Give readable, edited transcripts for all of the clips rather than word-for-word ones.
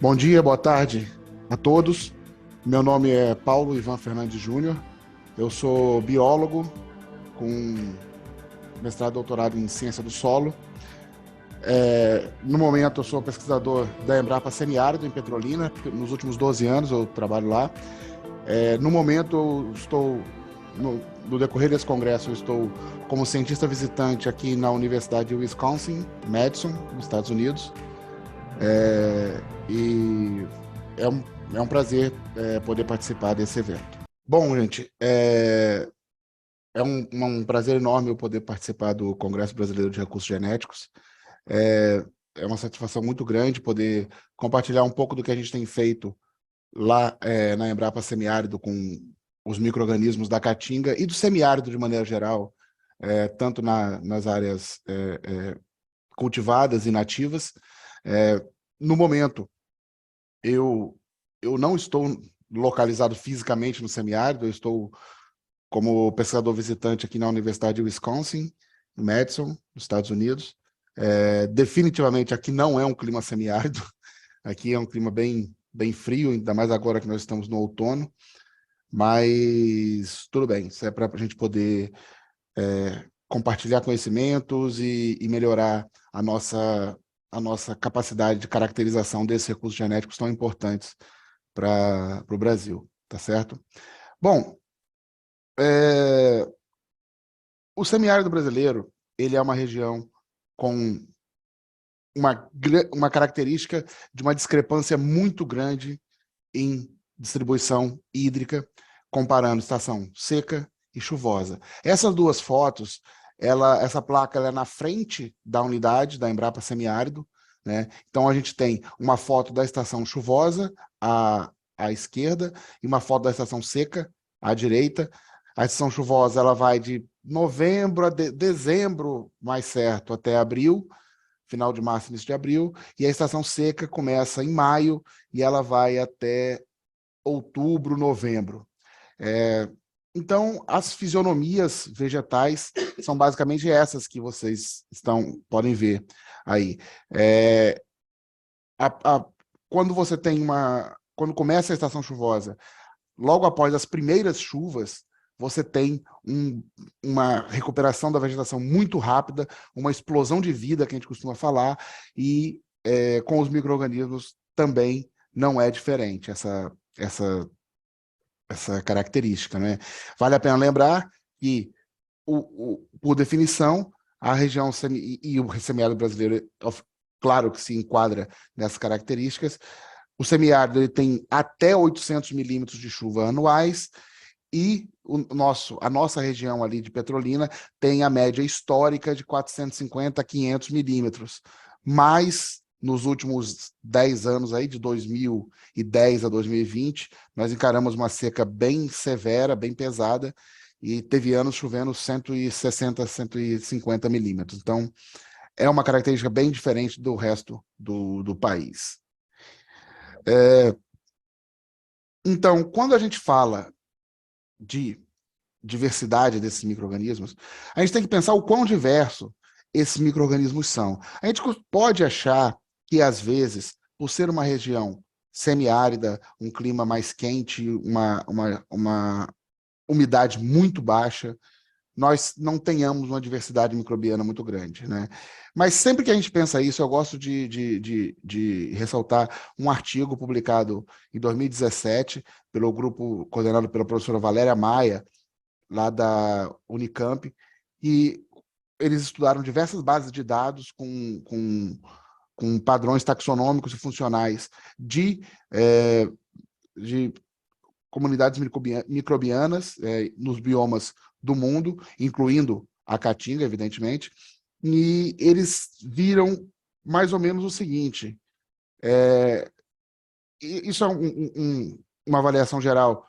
Bom dia, boa tarde a todos. Meu nome é Paulo Ivan Fernandes Júnior. Eu sou biólogo com mestrado e doutorado em ciência do solo. No momento, eu sou pesquisador da Embrapa Semiárido, em Petrolina. Nos últimos 12 anos, eu trabalho lá. No momento, eu estou, no decorrer desse congresso, eu estou como cientista visitante aqui na Universidade de Wisconsin, Madison, nos Estados Unidos. E é um prazer poder participar desse evento. Bom, gente, é um prazer enorme eu poder participar do Congresso Brasileiro de Recursos Genéticos. É uma satisfação muito grande poder compartilhar um pouco do que a gente tem feito lá na Embrapa Semiárido com os micro-organismos da Caatinga e do semiárido de maneira geral, tanto nas áreas cultivadas e nativas. No momento, eu não estou localizado fisicamente no semiárido, eu estou como pesquisador visitante aqui na Universidade de Wisconsin, no Madison, nos Estados Unidos. Definitivamente aqui não é um clima semiárido, aqui é um clima bem frio, ainda mais agora que nós estamos no outono, mas tudo bem, isso é para a gente poder compartilhar conhecimentos e melhorar a nossa capacidade de caracterização desses recursos genéticos tão importantes para o Brasil, tá certo? Bom, o semiárido brasileiro, ele é uma região com uma característica de uma discrepância muito grande em distribuição hídrica, comparando estação seca e chuvosa. Essas duas fotos, essa placa ela é na frente da unidade da Embrapa Semiárido, né? Então a gente tem uma foto da estação chuvosa à esquerda e uma foto da estação seca à direita. A estação chuvosa ela vai de novembro a dezembro, mais certo, até abril, final de março, início de abril, e a estação seca começa em maio e ela vai até outubro, novembro. Então, as fisionomias vegetais são basicamente essas que vocês podem ver aí. É, a, a, quando você tem quando começa a estação chuvosa, logo após as primeiras chuvas, você tem uma recuperação da vegetação muito rápida, uma explosão de vida, que a gente costuma falar, e com os micro-organismos também não é diferente essa característica, né? Vale a pena lembrar que, por definição, a região e o semiárido brasileiro, claro que se enquadra nessas características. O semiárido ele tem até 800 milímetros de chuva anuais e a nossa região ali de Petrolina tem a média histórica de 450 a 500 milímetros. Mas, nos últimos 10 anos, aí, de 2010 a 2020, nós encaramos uma seca bem severa, bem pesada, e teve anos chovendo 160, 150 milímetros. Então, é uma característica bem diferente do resto do país. Então, quando a gente fala de diversidade desses micro-organismos, a gente tem que pensar o quão diverso esses micro-organismos são. A gente pode achar que, às vezes, por ser uma região semiárida, um clima mais quente, uma umidade muito baixa, nós não tenhamos uma diversidade microbiana muito grande, né? Mas sempre que a gente pensa isso, eu gosto de ressaltar um artigo publicado em 2017 pelo grupo coordenado pela professora Valéria Maia, lá da Unicamp, e eles estudaram diversas bases de dados com padrões taxonômicos e funcionais de comunidades microbianas nos biomas do mundo, incluindo a Caatinga, evidentemente, e eles viram mais ou menos o seguinte: isso é uma avaliação geral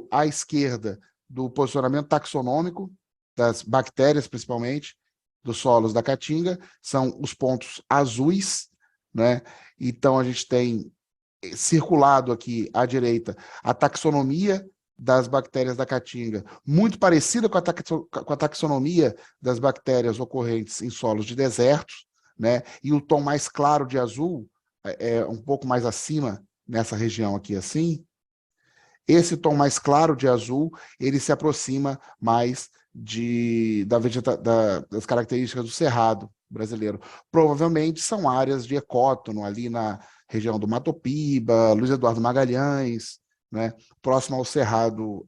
à esquerda do posicionamento taxonômico das bactérias, principalmente, dos solos da Caatinga, são os pontos azuis, né? Então, a gente tem circulado aqui à direita a taxonomia das bactérias da Caatinga, muito parecida com a taxonomia das bactérias ocorrentes em solos de desertos, né? E o tom mais claro de azul é um pouco mais acima, nessa região aqui assim, esse tom mais claro de azul, ele se aproxima mais das características do cerrado brasileiro. Provavelmente são áreas de ecótono, ali na região do Mato Piba, Luiz Eduardo Magalhães, né, próximo ao cerrado,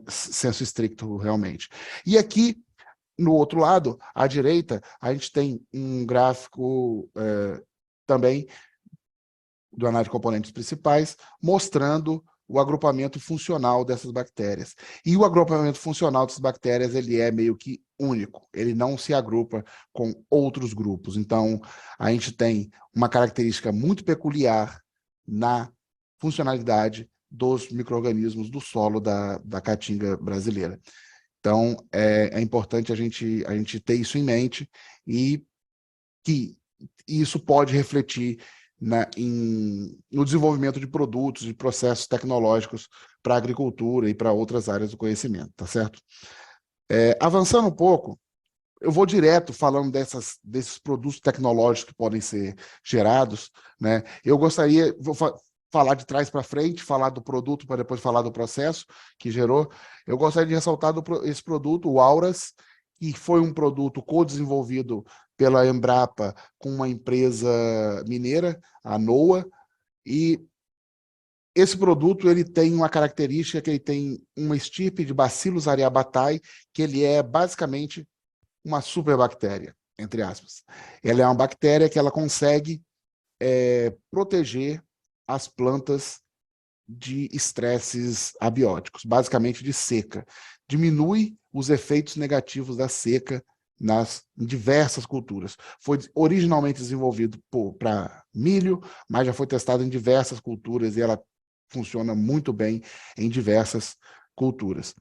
senso estricto, realmente. E aqui, no outro lado, à direita, a gente tem um gráfico também do análise de componentes principais, mostrando o agrupamento funcional dessas bactérias. E o agrupamento funcional dessas bactérias, ele é meio que único, ele não se agrupa com outros grupos. Então, a gente tem uma característica muito peculiar na funcionalidade dos micro-organismos do solo da Caatinga brasileira. Então, é importante a gente ter isso em mente e que isso pode refletir no desenvolvimento de produtos, de processos tecnológicos para a agricultura e para outras áreas do conhecimento, tá certo? Avançando um pouco, eu vou direto falando desses produtos tecnológicos que podem ser gerados, né? Eu gostaria, falar de trás para frente, falar do produto para depois falar do processo que gerou. Eu gostaria de ressaltar esse produto, o Auras, que foi um produto co-desenvolvido pela Embrapa com uma empresa mineira, a NOA, e esse produto ele tem uma característica que ele tem uma estirpe de Bacillus aryabhatae, que ele é basicamente uma superbactéria, entre aspas. Ela é uma bactéria que ela consegue proteger as plantas de estresses abióticos, basicamente de seca. Diminui os efeitos negativos da seca em diversas culturas. Foi originalmente desenvolvido para milho, mas já foi testado em diversas culturas e ela funciona muito bem em diversas culturas.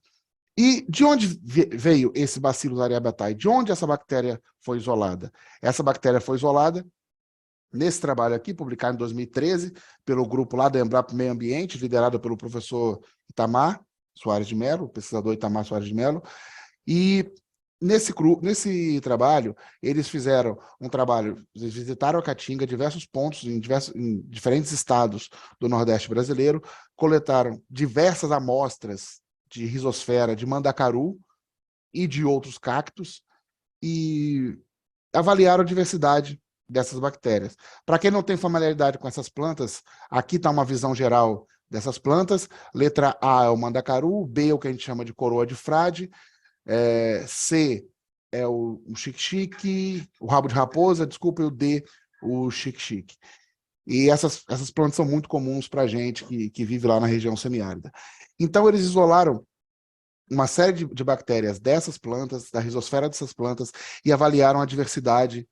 E de onde veio esse Bacillus aryabhatae? De onde essa bactéria foi isolada? Essa bactéria foi isolada nesse trabalho aqui, publicado em 2013, pelo grupo lá da Embrapa Meio Ambiente, liderado pelo professor Itamar Soares de Mello, o pesquisador Itamar Soares de Mello. E nesse trabalho, eles fizeram um trabalho, eles visitaram a Caatinga, diversos pontos em diferentes estados do Nordeste brasileiro, coletaram diversas amostras de rizosfera de mandacaru e de outros cactos e avaliaram a diversidade dessas bactérias. Para quem não tem familiaridade com essas plantas, aqui está uma visão geral dessas plantas. Letra A é o mandacaru, B é o que a gente chama de coroa de frade, C é o xique-xique, o rabo de raposa, desculpa, e o D, o xique-xique. E essas plantas são muito comuns para a gente que vive lá na região semiárida. Então, eles isolaram uma série de bactérias dessas plantas, da rizosfera dessas plantas, e avaliaram a diversidade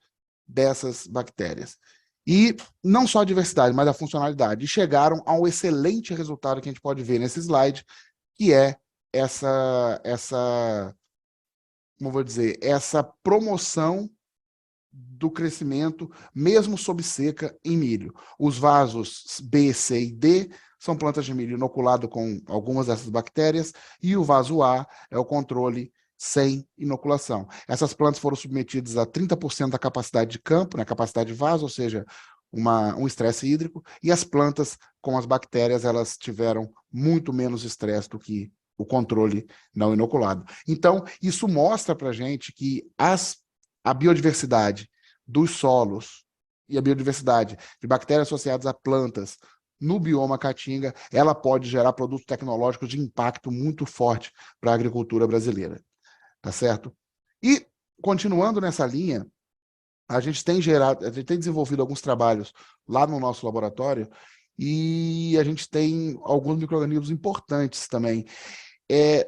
dessas bactérias. E não só a diversidade, mas a funcionalidade. E chegaram a um excelente resultado que a gente pode ver nesse slide, que é como vou dizer, essa promoção do crescimento, mesmo sob seca, em milho. Os vasos B, C e D são plantas de milho inoculado com algumas dessas bactérias, e o vaso A é o controle sem inoculação. Essas plantas foram submetidas a 30% da capacidade de campo, né, capacidade de vaso, ou seja, um estresse hídrico, e as plantas com as bactérias elas tiveram muito menos estresse do que o controle não inoculado. Então, isso mostra para a gente que a biodiversidade dos solos e a biodiversidade de bactérias associadas a plantas no bioma Caatinga, ela pode gerar produtos tecnológicos de impacto muito forte para a agricultura brasileira. Tá certo? E, continuando nessa linha, a gente tem desenvolvido alguns trabalhos lá no nosso laboratório e a gente tem alguns micro-organismos importantes também.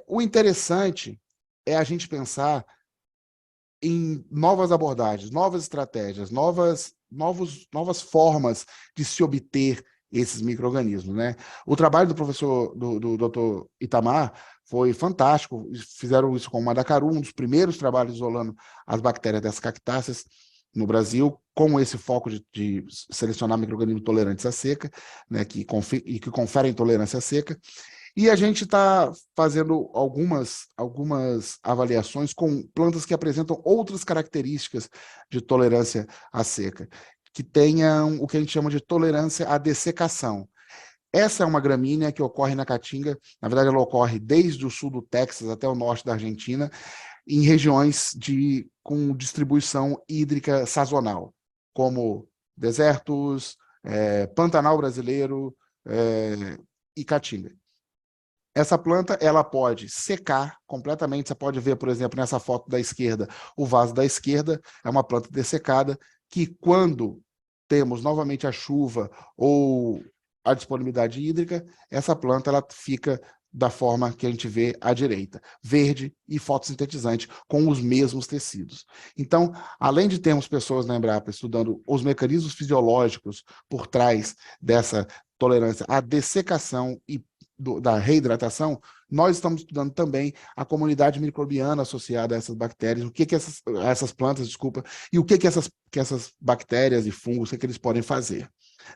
O interessante é a gente pensar em novas abordagens, novas estratégias, novas formas de se obter esses micro-organismos, né? O trabalho do professor, do Dr. Itamar, foi fantástico. Fizeram isso com o mandacaru, um dos primeiros trabalhos isolando as bactérias das cactáceas no Brasil, com esse foco de selecionar micro-organismos tolerantes à seca, né, que conferem tolerância à seca. E a gente está fazendo algumas avaliações com plantas que apresentam outras características de tolerância à seca, que tenham o que a gente chama de tolerância à dessecação. Essa é uma gramínea que ocorre na Caatinga, na verdade ela ocorre desde o sul do Texas até o norte da Argentina, em regiões com distribuição hídrica sazonal, como desertos, Pantanal brasileiro e Caatinga. Essa planta ela pode secar completamente, você pode ver, por exemplo, nessa foto da esquerda, o vaso da esquerda é uma planta dessecada, que quando temos novamente a chuva ou a disponibilidade hídrica, essa planta ela fica da forma que a gente vê à direita, verde e fotossintetizante, com os mesmos tecidos. Então, além de termos pessoas na Embrapa estudando os mecanismos fisiológicos por trás dessa tolerância à dessecação e da reidratação, nós estamos estudando também a comunidade microbiana associada a essas bactérias, o que essas plantas, desculpa, e o que essas bactérias e fungos, o que eles podem fazer.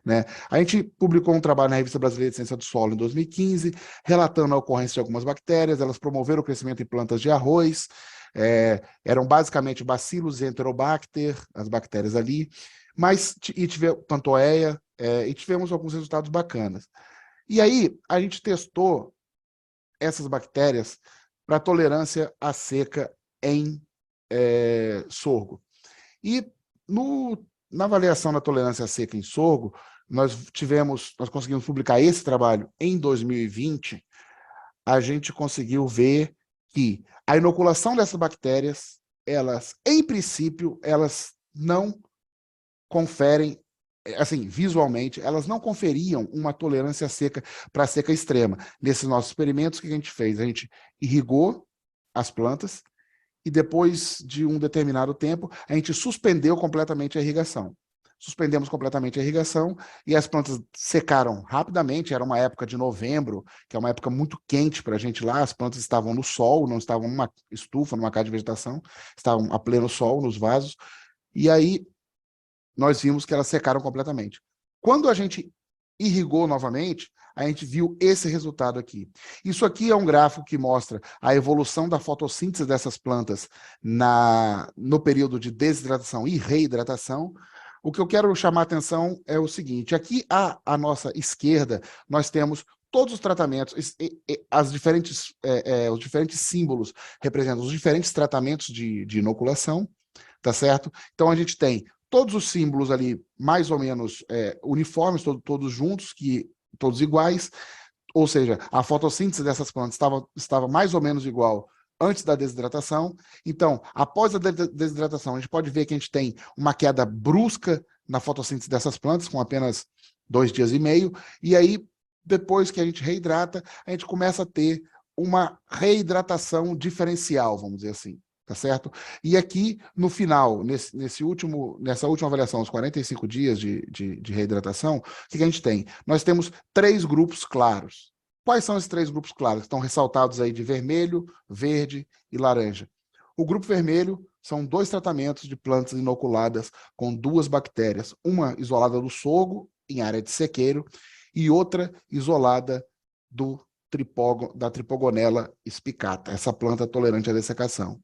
Né? A gente publicou um trabalho na Revista Brasileira de Ciência do Solo em 2015, relatando a ocorrência de algumas bactérias, elas promoveram o crescimento em plantas de arroz, eram basicamente Bacillus e Enterobacter, as bactérias ali, e tivemos Pantoeia, e tivemos alguns resultados bacanas. E aí, a gente testou essas bactérias para tolerância à seca em sorgo. E na avaliação da tolerância à seca em sorgo, nós conseguimos publicar esse trabalho em 2020, a gente conseguiu ver que a inoculação dessas bactérias, em princípio, elas não conferem, assim, visualmente, elas não conferiam uma tolerância seca para seca extrema. Nesses nossos experimentos, o que a gente fez? A gente irrigou as plantas e depois de um determinado tempo, a gente suspendeu completamente a irrigação. Suspendemos completamente a irrigação e as plantas secaram rapidamente. Era uma época de novembro, que é uma época muito quente para a gente lá. As plantas estavam no sol, não estavam numa estufa, numa casa de vegetação, estavam a pleno sol nos vasos. E aí nós vimos que elas secaram completamente. Quando a gente irrigou novamente, a gente viu esse resultado aqui. Isso aqui é um gráfico que mostra a evolução da fotossíntese dessas plantas no período de desidratação e reidratação. O que eu quero chamar a atenção é o seguinte, aqui à nossa esquerda, nós temos todos os tratamentos, os diferentes símbolos representam os diferentes tratamentos de inoculação, tá certo? Então a gente tem todos os símbolos ali, mais ou menos uniformes, todos juntos, todos iguais, ou seja, a fotossíntese dessas plantas estava mais ou menos igual antes da desidratação. Então, após a desidratação, a gente pode ver que a gente tem uma queda brusca na fotossíntese dessas plantas, com apenas 2 dias e meio, e aí, depois que a gente reidrata, a gente começa a ter uma reidratação diferencial, vamos dizer assim. Tá certo? E aqui, no final, nessa última avaliação, os 45 dias de reidratação, o que a gente tem? Nós temos 3 grupos claros. Quais são esses 3 grupos claros? Estão ressaltados aí de vermelho, verde e laranja. O grupo vermelho são 2 tratamentos de plantas inoculadas com 2 bactérias, uma isolada do sorgo, em área de sequeiro, e outra isolada da Tripogonella spicata, essa planta tolerante à dessecação.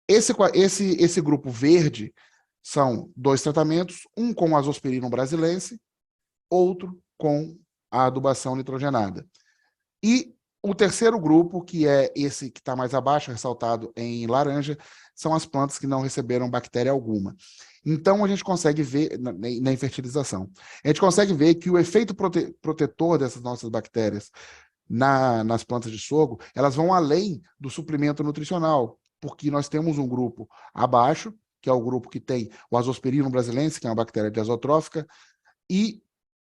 Esse grupo verde são 2 tratamentos, um com azospirina brasilense, outro com a adubação nitrogenada. E o terceiro grupo, que é esse que está mais abaixo, ressaltado em laranja, são as plantas que não receberam bactéria alguma. Então, a gente consegue ver, na infertilização, a gente consegue ver que o efeito protetor dessas nossas bactérias nas plantas de sorgo, elas vão além do suplemento nutricional, porque nós temos um grupo abaixo, que é o grupo que tem o Azospirillum brasilense, que é uma bactéria diazotrófica, e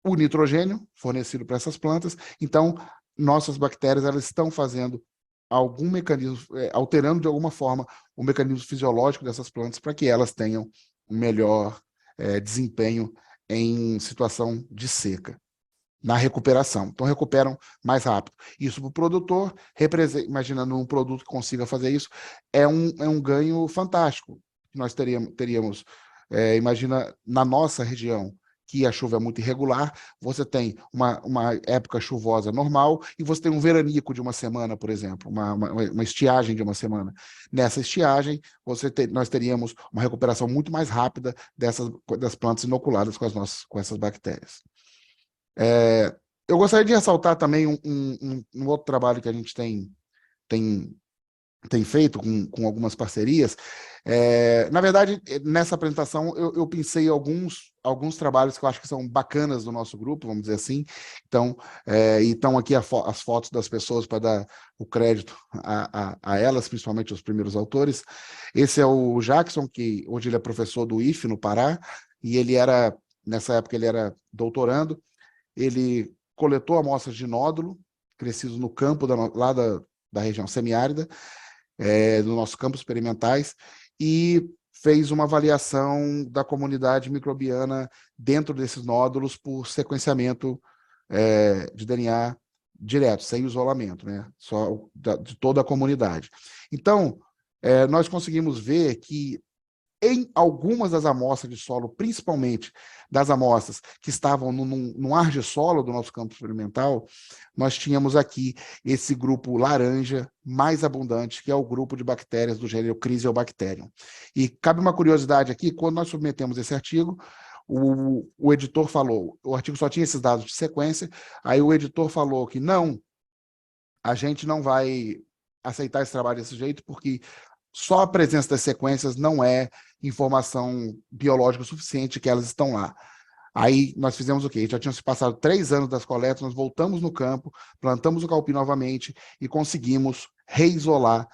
o nitrogênio fornecido para essas plantas. Então, nossas bactérias elas estão fazendo algum mecanismo, alterando de alguma forma o mecanismo fisiológico dessas plantas para que elas tenham um melhor desempenho em situação de seca, na recuperação. Então, recuperam mais rápido. Isso para o produtor, imaginando um produto que consiga fazer isso, é um ganho fantástico. Nós teríamos imagina, na nossa região, que a chuva é muito irregular, você tem uma época chuvosa normal e você tem um veranico de uma semana, por exemplo, uma estiagem de uma semana. Nessa estiagem, nós teríamos uma recuperação muito mais rápida das plantas inoculadas com essas bactérias. Eu gostaria de ressaltar também um outro trabalho que a gente tem feito com algumas parcerias. Na verdade, nessa apresentação, eu pensei alguns trabalhos que eu acho que são bacanas do nosso grupo, vamos dizer assim. Então, e estão aqui as fotos das pessoas para dar o crédito a elas, principalmente os primeiros autores. Esse é o Jackson, que hoje ele é professor do IFE, no Pará, e nessa época ele era doutorando. Ele coletou amostras de nódulo, crescidos no campo lá da região semiárida, do nosso campos experimentais, e fez uma avaliação da comunidade microbiana dentro desses nódulos por sequenciamento de DNA direto, sem isolamento, né? Só de toda a comunidade. Então, nós conseguimos ver que em algumas das amostras de solo, principalmente das amostras que estavam no argissolo do nosso campo experimental, nós tínhamos aqui esse grupo laranja mais abundante, que é o grupo de bactérias do gênero Chrysobacterium. E cabe uma curiosidade aqui, quando nós submetemos esse artigo, o editor falou, o artigo só tinha esses dados de sequência, aí o editor falou que não, a gente não vai aceitar esse trabalho desse jeito, porque só a presença das sequências não é informação biológica suficiente que elas estão lá. Aí nós fizemos o quê? Já tinham se passado 3 anos das coletas, nós voltamos no campo, plantamos o calpi novamente e conseguimos reisolar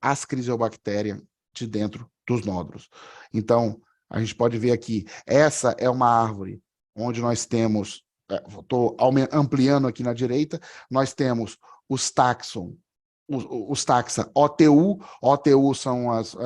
as Chrysobacterium de dentro dos nódulos. Então, a gente pode ver aqui, essa é uma árvore onde nós temos, estou ampliando aqui na direita, nós temos os taxa OTU são as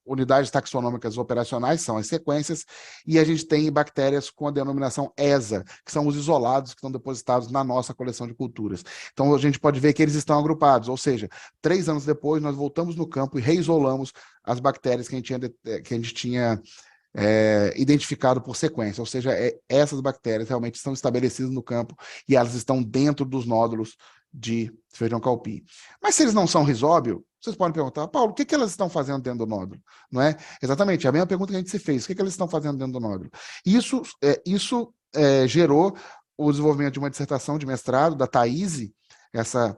unidades taxonômicas operacionais, são as sequências, e a gente tem bactérias com a denominação ESA, que são os isolados que estão depositados na nossa coleção de culturas. Então, a gente pode ver que eles estão agrupados, ou seja, 3 anos depois, nós voltamos no campo e reisolamos as bactérias que a gente tinha identificado por sequência, ou seja, essas bactérias realmente estão estabelecidas no campo e elas estão dentro dos nódulos de feijão calpi. Mas se eles não são risóbio, vocês podem perguntar, Paulo, o que elas estão fazendo dentro do nódulo? Não é? Exatamente, a mesma pergunta que a gente se fez, o que elas estão fazendo dentro do nódulo? Isso gerou o desenvolvimento de uma dissertação de mestrado da Thaís, essa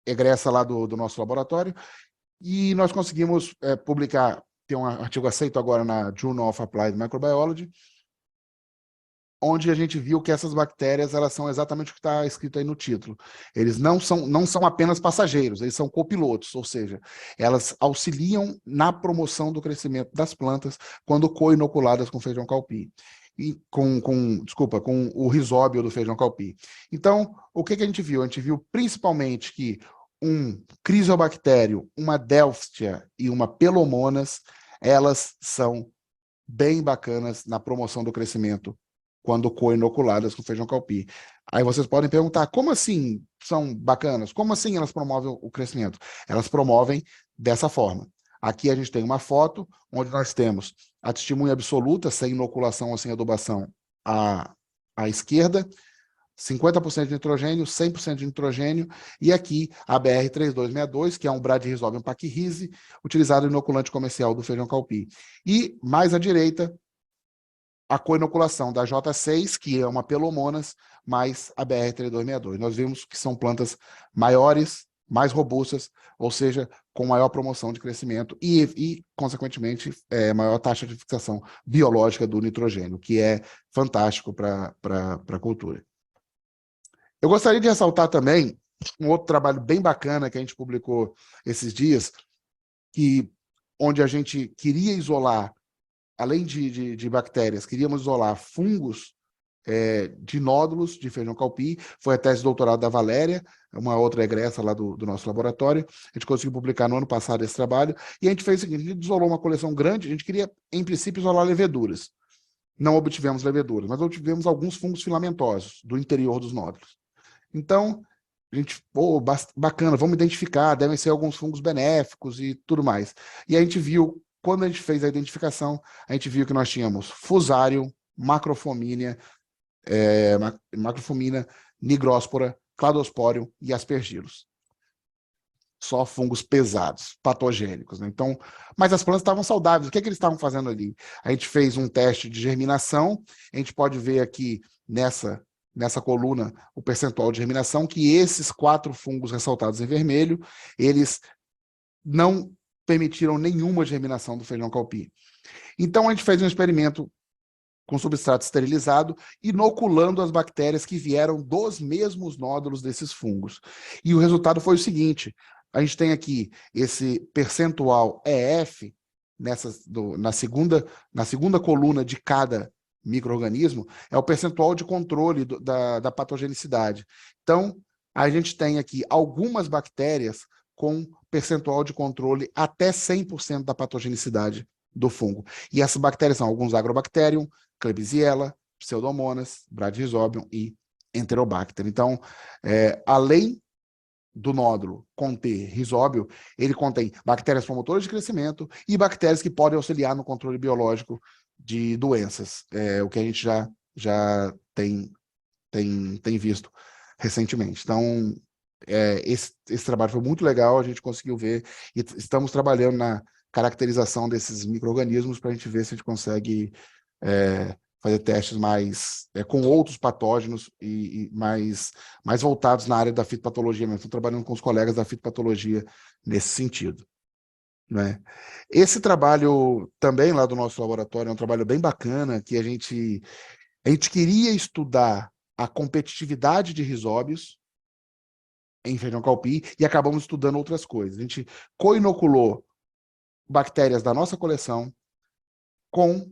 egressa lá do nosso laboratório, e nós conseguimos publicar, tem um artigo aceito agora na Journal of Applied Microbiology, onde a gente viu que essas bactérias elas são exatamente o que está escrito aí no título. Eles não são apenas passageiros, eles são copilotos, ou seja, elas auxiliam na promoção do crescimento das plantas quando co-inoculadas com feijão calpi. E com o risóbio do feijão calpi. Então, o que a gente viu? A gente viu principalmente que um Chrysobacterium, uma Delphtia e uma Pelomonas, elas são bem bacanas na promoção do crescimento quando co-inoculadas com feijão calpi. Aí vocês podem perguntar, como assim são bacanas? Como assim elas promovem o crescimento? Elas promovem dessa forma. Aqui a gente tem uma foto onde nós temos a testemunha absoluta, sem inoculação ou sem adubação, à esquerda, 50% de nitrogênio, 100% de nitrogênio, e aqui a BR-3262, que é um Bradyrhizobium pachyrhizae, utilizado no inoculante comercial do feijão calpi. E, mais à direita, a co-inoculação da J6, que é uma Pelomonas, mais a BR-3262. Nós vimos que são plantas maiores, mais robustas, ou seja, com maior promoção de crescimento e consequentemente, maior taxa de fixação biológica do nitrogênio, que é fantástico para a cultura. Eu gostaria de ressaltar também um outro trabalho bem bacana que a gente publicou esses dias, onde a gente queria isolar, além de bactérias, queríamos isolar fungos de nódulos de feijão calpi. Foi a tese de doutorado da Valéria, uma outra egressa lá do nosso laboratório. A gente conseguiu publicar no ano passado esse trabalho, e a gente fez o seguinte, a gente isolou uma coleção grande, a gente queria, em princípio, isolar leveduras. Não obtivemos leveduras, mas obtivemos alguns fungos filamentosos do interior dos nódulos. Então, a gente, bacana, vamos identificar, devem ser alguns fungos benéficos e tudo mais. E a gente viu, quando a gente fez a identificação, a gente viu que nós tínhamos Fusarium Macrofomina, Macrofomina, Nigrospora, Cladosporium e Aspergillus. Só fungos pesados, patogênicos, né? Então, mas as plantas estavam saudáveis. O que eles estavam fazendo ali? A gente fez um teste de germinação. A gente pode ver aqui nessa coluna o percentual de germinação, que esses 4 fungos ressaltados em vermelho, eles não permitiram nenhuma germinação do feijão calpi. Então, a gente fez um experimento com substrato esterilizado, inoculando as bactérias que vieram dos mesmos nódulos desses fungos. E o resultado foi o seguinte: a gente tem aqui esse percentual EF na segunda coluna de cada micro-organismo, é o percentual de controle da patogenicidade. Então, a gente tem aqui algumas bactérias com percentual de controle até 100% da patogenicidade do fungo. E essas bactérias são alguns Agrobacterium, Klebsiella, Pseudomonas, Bradyrhizobium e Enterobacter. Então, além do nódulo conter risóbio, ele contém bactérias promotoras de crescimento e bactérias que podem auxiliar no controle biológico de doenças, o que a gente já tem visto recentemente. Então, esse trabalho foi muito legal, a gente conseguiu ver, e estamos trabalhando na caracterização desses micro-organismos para a gente ver se a gente consegue fazer testes com outros patógenos e mais voltados na área da fitopatologia mesmo. Estou trabalhando com os colegas da fitopatologia nesse sentido, né? Esse trabalho também lá do nosso laboratório é um trabalho bem bacana, que a gente queria estudar a competitividade de risóbios em feijão calpi e acabamos estudando outras coisas. A gente coinoculou bactérias da nossa coleção com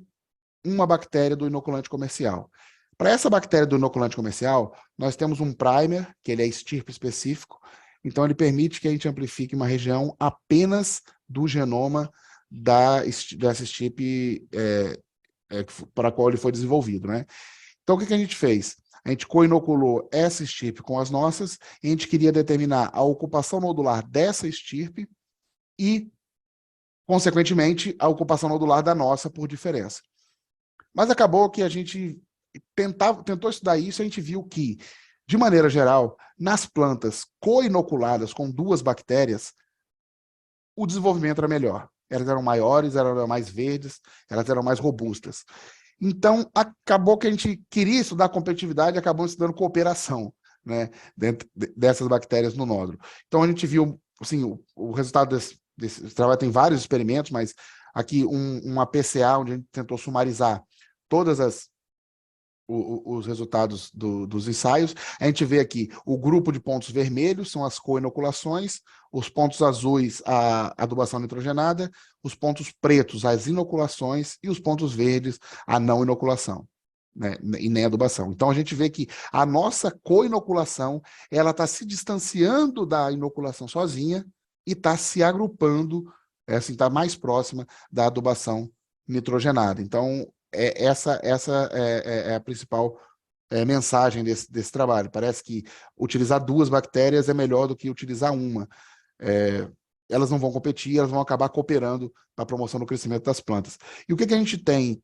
uma bactéria do inoculante comercial. Para essa bactéria do inoculante comercial, nós temos um primer, que ele é estirpe específico, então ele permite que a gente amplifique uma região apenas do genoma dessa estirpe para a qual ele foi desenvolvido, né? Então, o que a gente fez? A gente coinoculou essa estirpe com as nossas, e a gente queria determinar a ocupação nodular dessa estirpe e, consequentemente, a ocupação nodular da nossa por diferença. Mas acabou que a gente tentou estudar isso, e a gente viu que, de maneira geral, nas plantas co-inoculadas com 2 bactérias, o desenvolvimento era melhor. Elas eram maiores, eram mais verdes, elas eram mais robustas. Então, acabou que a gente queria estudar competitividade e acabamos estudando cooperação, né, dentro dessas bactérias no nódulo. Então, a gente viu, assim, o resultado desse trabalho. Tem vários experimentos, mas aqui uma PCA, onde a gente tentou sumarizar todas os resultados dos ensaios. A gente vê aqui o grupo de pontos vermelhos, são as co-inoculações, os pontos azuis, a adubação nitrogenada, os pontos pretos, as inoculações, e os pontos verdes, a não inoculação, né, e nem adubação. Então, a gente vê que a nossa co-inoculação, ela está se distanciando da inoculação sozinha e está se agrupando, assim, está mais próxima da adubação nitrogenada. Então, essa é a principal mensagem desse trabalho. Parece que utilizar 2 bactérias é melhor do que utilizar uma. Elas não vão competir, elas vão acabar cooperando para a promoção do crescimento das plantas. E o que a gente tem?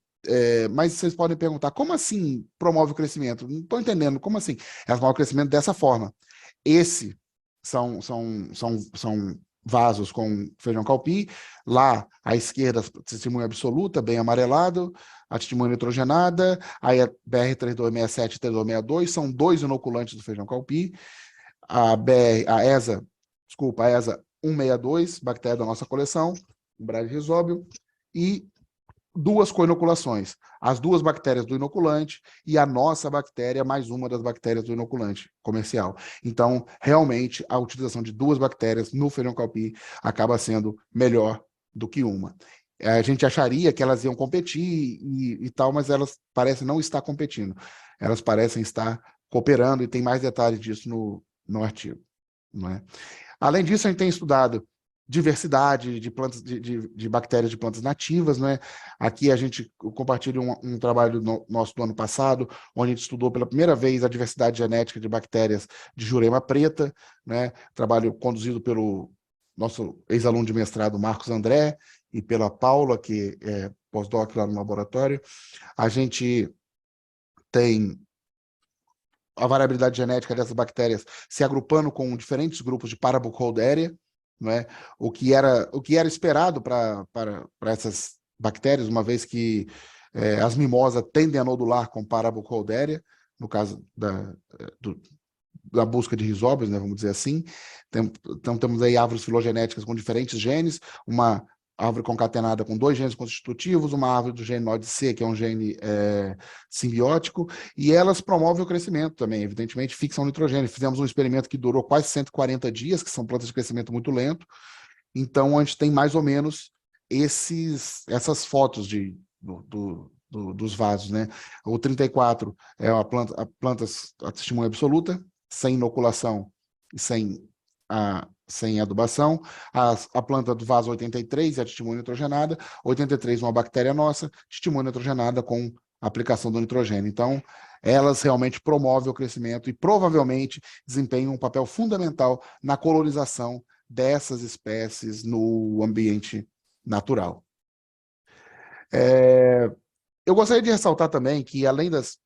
Mas vocês podem perguntar, como assim promove o crescimento? Não estou entendendo, como assim? Elas promovem o crescimento dessa forma. Esse são vasos com feijão calpi. Lá, à esquerda, testemunha absoluta, bem amarelado, a testemunha nitrogenada, aí a BR3267 e 3262 são 2 inoculantes do feijão calpi. A ESA 162, bactéria da nossa coleção, Bradyrhizobium, e 2 coinoculações, as 2 bactérias do inoculante e a nossa bactéria mais uma das bactérias do inoculante comercial. Então, realmente, a utilização de 2 bactérias no feijão calpi acaba sendo melhor do que uma. A gente acharia que elas iam competir e tal, mas elas parecem não estar competindo. Elas parecem estar cooperando, e tem mais detalhes disso no artigo, não é? Além disso, a gente tem estudado diversidade de plantas, de bactérias de plantas nativas, né? Aqui a gente compartilha um trabalho nosso do ano passado, onde a gente estudou pela primeira vez a diversidade genética de bactérias de Jurema preta, né? Trabalho conduzido pelo nosso ex-aluno de mestrado, Marcos André, e pela Paula, que é pós-doc lá no laboratório. A gente tem a variabilidade genética dessas bactérias se agrupando com diferentes grupos de Parabucoldéria, não é? O que era esperado para essas bactérias, uma vez que as mimosas tendem a nodular com Parabucoldéria, no caso da busca de rizóbios, né, vamos dizer assim. Então temos aí árvores filogenéticas com diferentes genes, uma árvore concatenada com 2 genes constitutivos, uma árvore do gene NOD-C, que é um gene simbiótico, e elas promovem o crescimento também, evidentemente fixam o nitrogênio. Fizemos um experimento que durou quase 140 dias, que são plantas de crescimento muito lento, então a gente tem mais ou menos essas fotos dos vasos, né? O 34 é a plantas a testemunha absoluta, sem inoculação e sem adubação. A planta do vaso 83 é a testemunha nitrogenada, 83 uma bactéria nossa, testemunha nitrogenada com aplicação do nitrogênio. Então, elas realmente promovem o crescimento e provavelmente desempenham um papel fundamental na colonização dessas espécies no ambiente natural. Eu gostaria de ressaltar também que, além das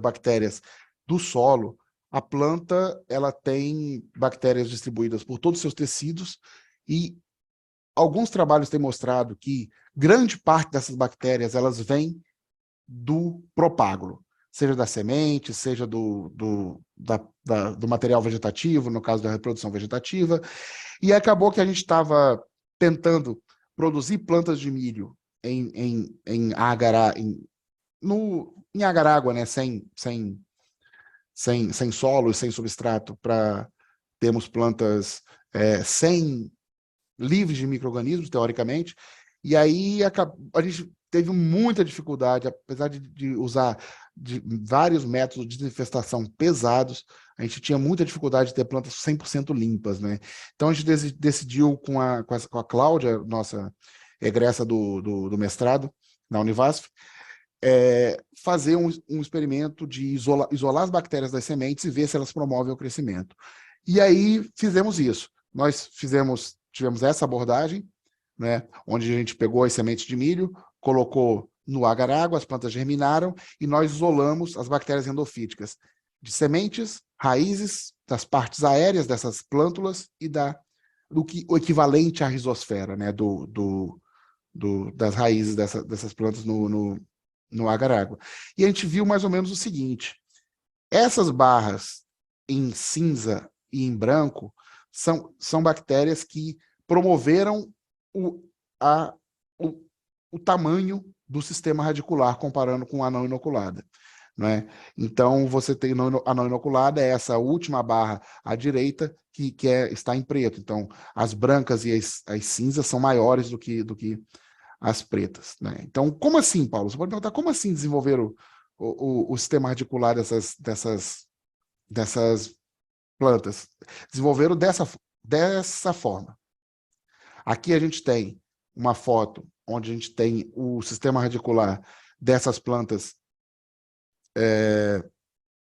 bactérias do solo, a planta ela tem bactérias distribuídas por todos os seus tecidos e alguns trabalhos têm mostrado que grande parte dessas bactérias elas vêm do propágulo, seja da semente, seja do material vegetativo, no caso da reprodução vegetativa, e acabou que a gente estava tentando produzir plantas de milho em agar-água, né, sem solo e sem substrato, para termos plantas livres de micro-organismos, teoricamente, e aí a gente teve muita dificuldade, apesar de usar vários métodos de desinfestação pesados, a gente tinha muita dificuldade de ter plantas 100% limpas, né? Então a gente decidiu com a Cláudia, nossa egressa do mestrado na Univasf, fazer um experimento de isolar as bactérias das sementes e ver se elas promovem o crescimento. E aí fizemos isso. Nós tivemos essa abordagem, né, onde a gente pegou as sementes de milho, colocou no agar-água, as plantas germinaram e nós isolamos as bactérias endofíticas de sementes, raízes, das partes aéreas dessas plântulas e o equivalente à rizosfera, né, das raízes dessas plantas no agar-água. E a gente viu mais ou menos o seguinte: essas barras em cinza e em branco são bactérias que promoveram o tamanho do sistema radicular comparando com a não inoculada, né? Então, você tem a não inoculada, é essa última barra à direita que está em preto. Então, as brancas e as cinzas são maiores do que as pretas, né? Então, como assim, Paulo? Você pode perguntar, como assim desenvolver o sistema radicular dessas plantas? Desenvolveram dessa forma. Aqui a gente tem uma foto onde a gente tem o sistema radicular dessas plantas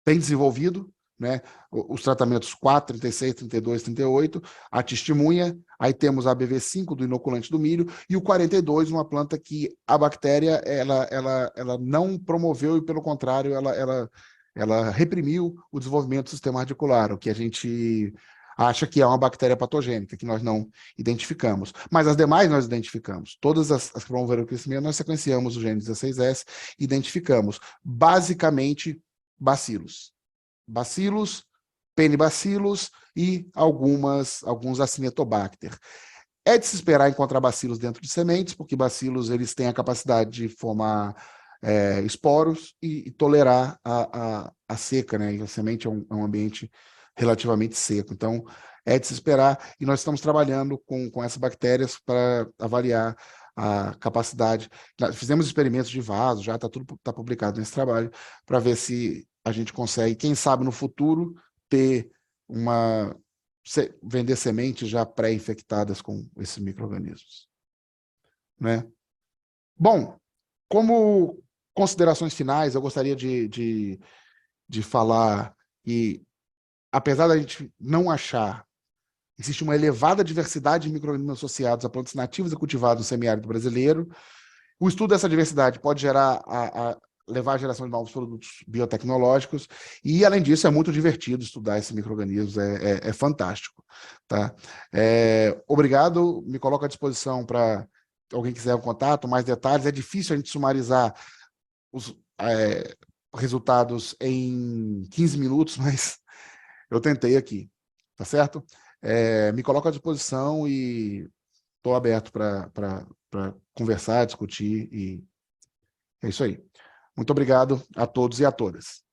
bem desenvolvido, né? Os tratamentos 4, 36, 32, 38, a testemunha, aí temos a ABV5 do inoculante do milho, e o 42, uma planta que a bactéria ela não promoveu e, pelo contrário, ela reprimiu o desenvolvimento do sistema radicular, o que a gente acha que é uma bactéria patogênica, que nós não identificamos. Mas as demais nós identificamos. Todas as que promoveram o crescimento, nós sequenciamos o gene 16S e identificamos, basicamente, bacilos, penibacillus e alguns Acinetobacter. É de se esperar encontrar bacilos dentro de sementes, porque bacilos eles têm a capacidade de formar esporos e tolerar a seca, né? E a semente é um ambiente relativamente seco. Então, é de se esperar, e nós estamos trabalhando com essas bactérias para avaliar a capacidade. Fizemos experimentos de vaso, já está tudo publicado nesse trabalho, para ver se a gente consegue, quem sabe no futuro, vender sementes já pré-infectadas com esses micro-organismos, né? Bom, como considerações finais, eu gostaria de falar que, apesar da gente não achar, existe uma elevada diversidade de micro-organismos associados a plantas nativas e cultivadas no semiárido brasileiro. O estudo dessa diversidade pode gerar levar à geração de novos produtos biotecnológicos, e, além disso, é muito divertido estudar esses micro-organismos, é fantástico. Tá? Obrigado, me coloco à disposição para alguém quiser um contato, mais detalhes. É difícil a gente sumarizar os resultados em 15 minutos, mas eu tentei aqui, tá certo? Me coloco à disposição e estou aberto para conversar, discutir, e é isso aí. Muito obrigado a todos e a todas.